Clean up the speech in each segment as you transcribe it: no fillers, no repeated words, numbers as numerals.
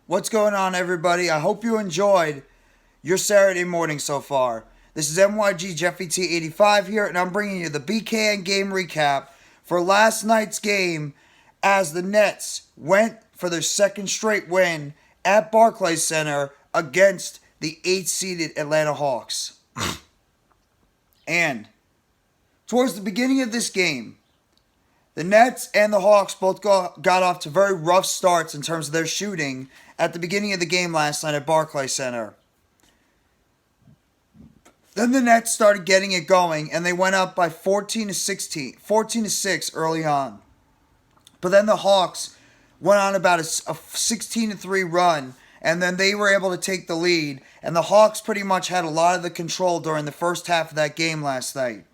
What's going on, everybody? I hope you enjoyed your Saturday morning so far. This is MYG Jeffy T85 here, and I'm bringing you the BKN Game Recap for last night's game as the Nets went for their second straight win at BarclaysCenter against the 8th-seeded AtlantaHawks. And towards the beginning of this game, the Nets and the Hawks both got off to very rough starts in terms of their shooting at the beginning of the game last night at BarclaysCenter. Then the Nets started getting it going, and they went up by 14 to 6 early on. But then the Hawks went on about a 16-3 run, and then they were able to take the lead, and the Hawks pretty much had a lot of the control during the first half of that game last night.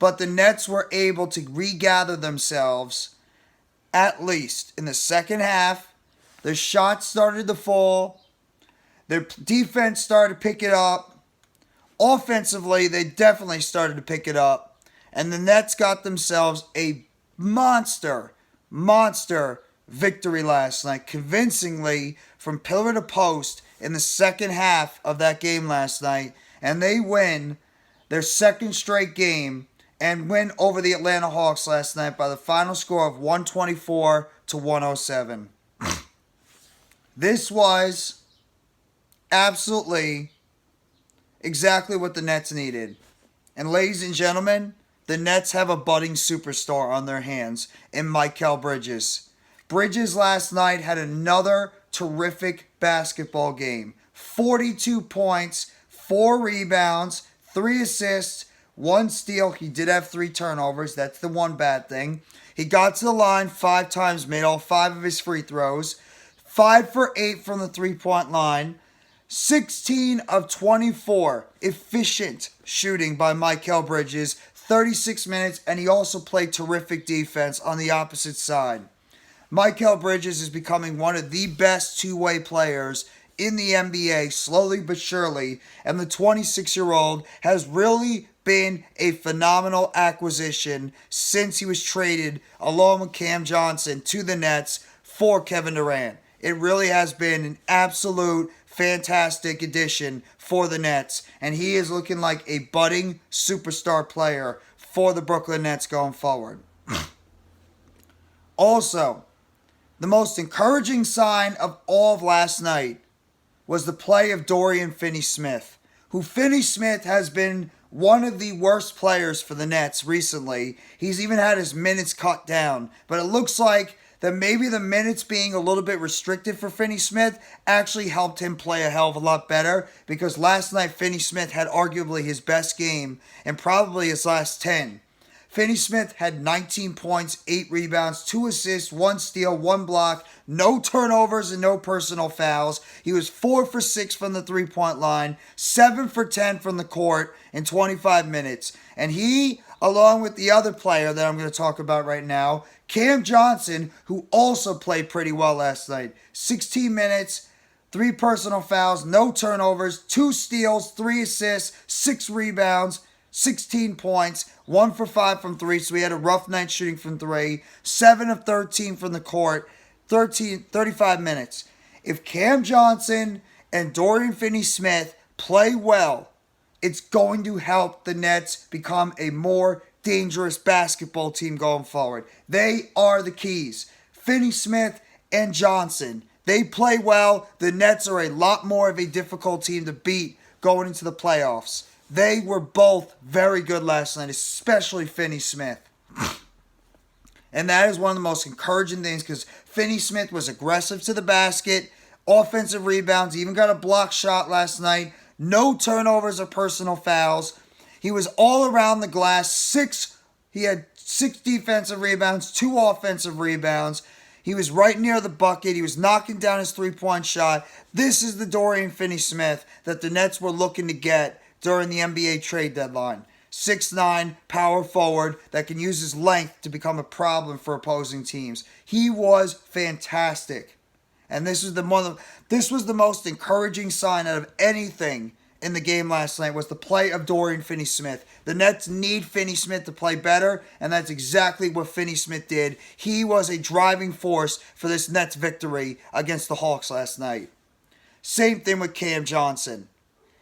But the Nets were able to regather themselves, at least in the second half. Their shots started to fall. Their defense started to pick it up. Offensively, they definitely started to pick it up. And the Nets got themselves a monster victory last night, convincingly from pillar to post in the second half of that game last night. And they win their second straight game and win over the Atlanta Hawks last night by the final score of 124 to 107. This was absolutely exactly what the Nets needed. And ladies and gentlemen, the Nets have a budding superstar on their hands in Mikal Bridges. Bridges last night had another terrific basketball game. 42 points, 4 rebounds, 3 assists, 1 steal. He did have 3 turnovers. That's the one bad thing. He got to the line 5 times, made all 5 of his free throws. 5 for 8 from the three-point line. 16 of 24 efficient shooting by Mikal Bridges. 36 minutes, and he also played terrific defense on the opposite side. Mikal Bridges is becoming one of the best two-way players in the NBA, slowly but surely, and the 26-year-old has really been a phenomenal acquisition since he was traded along with Cam Johnson to the Nets for Kevin Durant. It really has been an absolute fantastic addition for the Nets, and he is looking like a budding superstar player for the Brooklyn Nets going forward. Also, the most encouraging sign of all of last night was the play of Dorian Finney-Smith, who Finney-Smith has been one of the worst players for the Nets recently. He's even had his minutes cut down, but it looks like that maybe the minutes being a little bit restricted for Finney-Smith actually helped him play a hell of a lot better, because last night Finney-Smith had arguably his best game and probably his last 10. Finney-Smith had 19 points, 8 rebounds, 2 assists, 1 steal, 1 block, no turnovers and no personal fouls. He was 4 for 6 from the three-point line, 7 for 10 from the court in 25 minutes. And he, along with the other player that I'm going to talk about right now, Cam Johnson, who also played pretty well last night. 16 minutes, 3 personal fouls, no turnovers, 2 steals, 3 assists, 6 rebounds, 16 points, 1 for 5 from 3, so he had a rough night shooting from 3, 7 of 13 from the court, 35 minutes. If Cam Johnson and Dorian Finney-Smith play well, it's going to help the Nets become a more dangerous basketball team going forward. They are the keys. Finney-Smith and Johnson, they play well. The Nets are a lot more of a difficult team to beat going into the playoffs. They were both very good last night, especially Finney-Smith. And that is one of the most encouraging things, because Finney-Smith was aggressive to the basket, offensive rebounds, even got a block shot last night, no turnovers or personal fouls. He was all around the glass. He had 6 defensive rebounds, 2 offensive rebounds. He was right near the bucket. He was knocking down his three-point shot. This is the Dorian Finney-Smith that the Nets were looking to get during the NBA trade deadline. 6'9", power forward that can use his length to become a problem for opposing teams. He was fantastic. And this was the most encouraging sign out of anything in the game last night was the play of Dorian Finney-Smith. The Nets need Finney-Smith to play better, and that's exactly what Finney-Smith did. He was a driving force for this Nets victory against the Hawks last night. Same thing with Cam Johnson.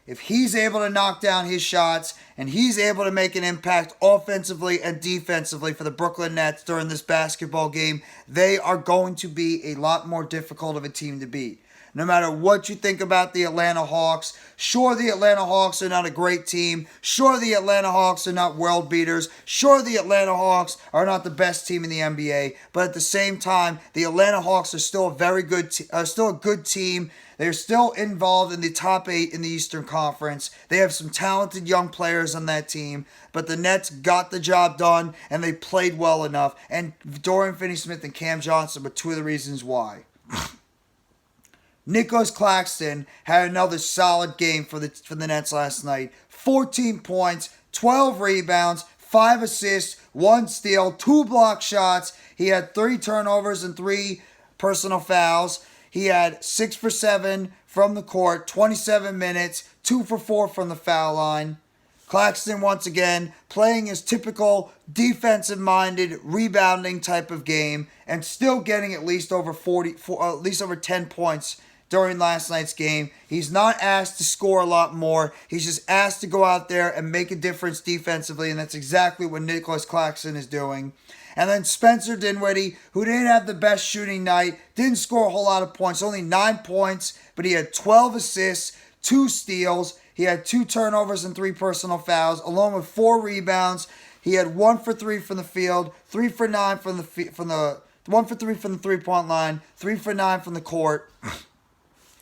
If he's able to knock down his shots and he's able to make an impact offensively and defensively for the Brooklyn Nets during this basketball game, they are going to be a lot more difficult of a team to beat. No matter what you think about the Atlanta Hawks, sure, the Atlanta Hawks are not a great team. Sure, the Atlanta Hawks are not world beaters. Sure, the Atlanta Hawks are not the best team in the NBA. But at the same time, the Atlanta Hawks are still a very good, still a good team. They're still involved in the top 8 in the Eastern Conference. They have some talented young players on that team. But the Nets got the job done, and they played well enough. And Dorian Finney-Smith and Cam Johnson were two of the reasons why. Nicolas Claxton had another solid game for the Nets last night. 14 points, 12 rebounds, 5 assists, 1 steal, 2 block shots. He had 3 turnovers and 3 personal fouls. He had 6 for 7 from the court, 27 minutes, 2 for 4 from the foul line. Claxton, once again, playing his typical defensive-minded, rebounding type of game and still getting at least over 10 points during last night's game. He's not asked to score a lot more. He's just asked to go out there and make a difference defensively, and that's exactly what Nicolas Claxton is doing. And then Spencer Dinwiddie, who didn't have the best shooting night, didn't score a whole lot of points, only 9 points, but he had 12 assists, 2 steals. He had 2 turnovers and 3 personal fouls, along with 4 rebounds. He had 1 for 3 from the field, 3 for 9 from the 1 for 3 from the 3-point line, 3 for 9 from the court.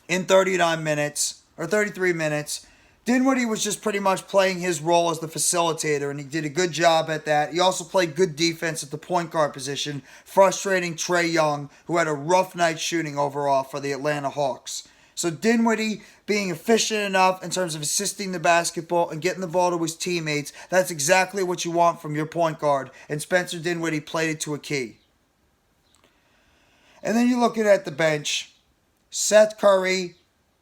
In 39 minutes, or 33 minutes. Dinwiddie was just pretty much playing his role as the facilitator, and he did a good job at that. He also played good defense at the point guard position, frustrating Trae Young, who had a rough night shooting overall for the Atlanta Hawks. So Dinwiddie being efficient enough in terms of assisting the basketball and getting the ball to his teammates, that's exactly what you want from your point guard, and Spencer Dinwiddie played it to a key. And then you're looking at the bench. Seth Curry,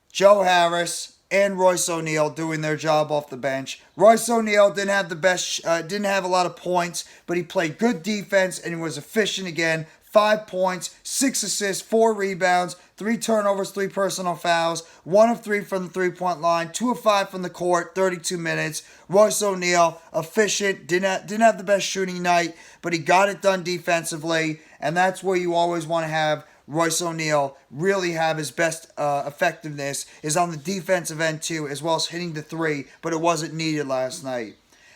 Joe Harris, and Royce O'Neal doing their job off the bench. Royce O'Neal didn't have a lot of points, but he played good defense and he was efficient again. 5 points, 6 assists, 4 rebounds, 3 turnovers, 3 personal fouls, 1 of 3 from the 3-point line, 2 of 5 from the court, 32 minutes. Royce O'Neal, efficient, didn't have the best shooting night, but he got it done defensively, and that's where you always want to have Royce O'Neal really have his best effectiveness is on the defensive end too, as well as hitting the 3, but it wasn't needed last night.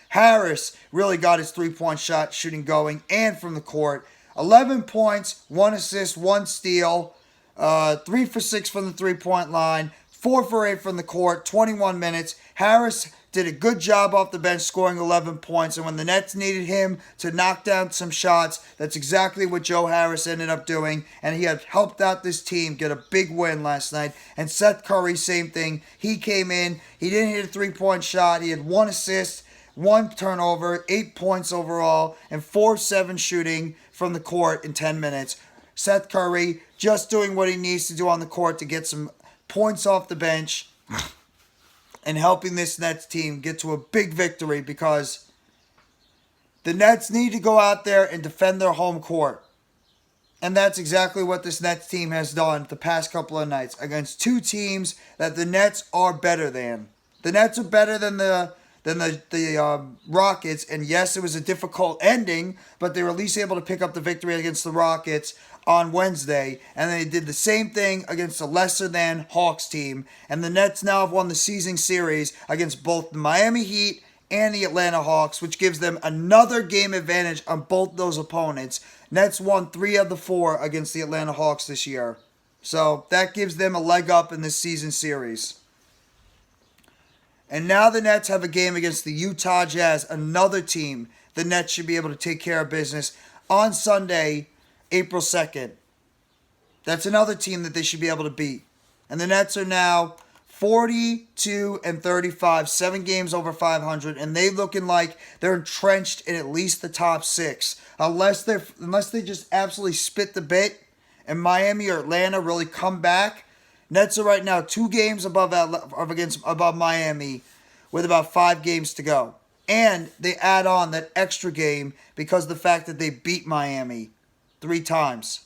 Harris really got his 3-point shot shooting going and from the court. 11 points, 1 assist, 1 steal, 3 for 6 from the 3-point line, 4 for 8 from the court, 21 minutes. Harris did a good job off the bench scoring 11 points, and when the Nets needed him to knock down some shots, that's exactly what Joe Harris ended up doing, and he had helped out this team get a big win last night. And Seth Curry, same thing. He came in, he didn't hit a 3-point shot, he had 1 assist, 1 turnover, 8 points overall, and 4-7 shooting from the court in 10 minutes. Seth Curry just doing what he needs to do on the court to get some points off the bench and helping this Nets team get to a big victory, because the Nets need to go out there and defend their home court. And that's exactly what this Nets team has done the past couple of nights against 2 teams that the Nets are better than. The Nets are better than the Rockets, and yes, it was a difficult ending, but they were at least able to pick up the victory against the Rockets on Wednesday, and they did the same thing against a lesser than Hawks team, and the Nets now have won the season series against both the Miami Heat and the Atlanta Hawks, which gives them another game advantage on both those opponents. Nets won 3 of the 4 against the Atlanta Hawks this year, so that gives them a leg up in this season series. And now the Nets have a game against the Utah Jazz, another team the Nets should be able to take care of business on Sunday, April 2nd. That's another team that they should be able to beat. And the Nets are now 42-35, 7 games over 500, and they looking like they're entrenched in at least the top 6. Unless they just absolutely spit the bit and Miami or Atlanta really come back, Nets are right now 2 games above Miami with about 5 games to go. And they add on that extra game because of the fact that they beat Miami 3 times.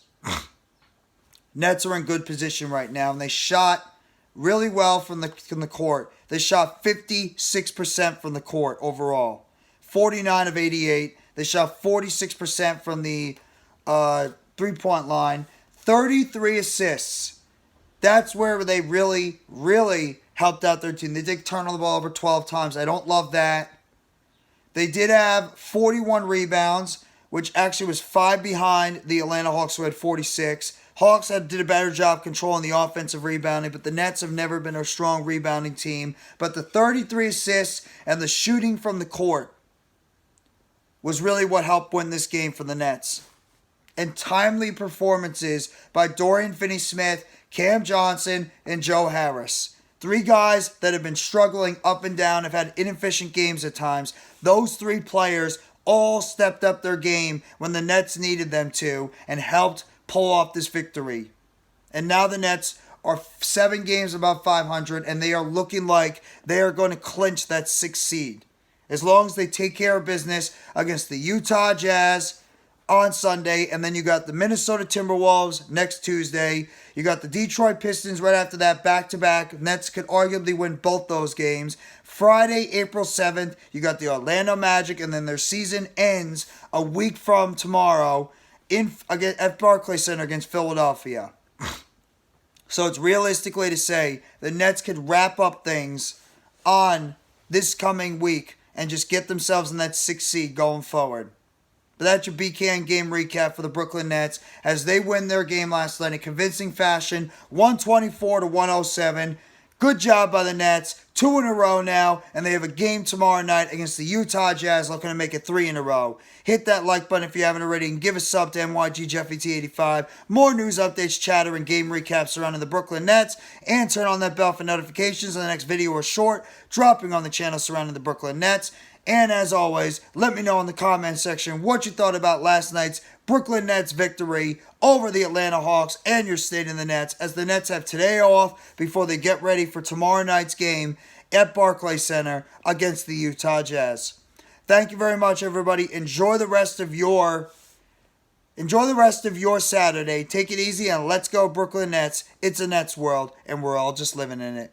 Nets are in good position right now, and they shot really well from the court. They shot 56% from the court overall. 49 of 88. They shot 46% from the three-point line. 33 assists. That's where they really, really helped out their team. They did turn on the ball over 12 times. I don't love that. They did have 41 rebounds, which actually was 5 behind the Atlanta Hawks, who had 46. Hawks did a better job controlling the offensive rebounding, but the Nets have never been a strong rebounding team. But the 33 assists and the shooting from the court was really what helped win this game for the Nets. And timely performances by Dorian Finney-Smith, Cam Johnson, and Joe Harris. 3 guys that have been struggling up and down, have had inefficient games at times. Those 3 players all stepped up their game when the Nets needed them to and helped pull off this victory. And now the Nets are 7 games above 500, and they are looking like they are going to clinch that 6th seed. As long as they take care of business against the Utah Jazz on Sunday, and then you got the Minnesota Timberwolves next Tuesday. You got the Detroit Pistons right after that, back-to-back. Nets could arguably win both those games. Friday, April 7th, you got the Orlando Magic, and then their season ends a week from tomorrow at BarclaysCenter against Philadelphia. So it's realistically to say the Nets could wrap up things on this coming week and just get themselves in that 6th seed going forward. But that's your BKN game recap for the Brooklyn Nets as they win their game last night in convincing fashion, 124-107. Good job by the Nets. 2 in a row now, and they have a game tomorrow night against the Utah Jazz, looking to make it 3 in a row. Hit that like button if you haven't already, and give a sub to NYGJeffyT85. More news, updates, chatter, and game recaps surrounding the Brooklyn Nets, and turn on that bell for notifications on the next video or short dropping on the channel surrounding the Brooklyn Nets. And as always, let me know in the comment section what you thought about last night's Brooklyn Nets victory over the Atlanta Hawks and your state in the Nets, as the Nets have today off before they get ready for tomorrow night's game at BarclaysCenter against the Utah Jazz. Thank you very much, everybody. Enjoy the rest of your Saturday. Take it easy and let's go Brooklyn Nets. It's a Nets world, and we're all just living in it.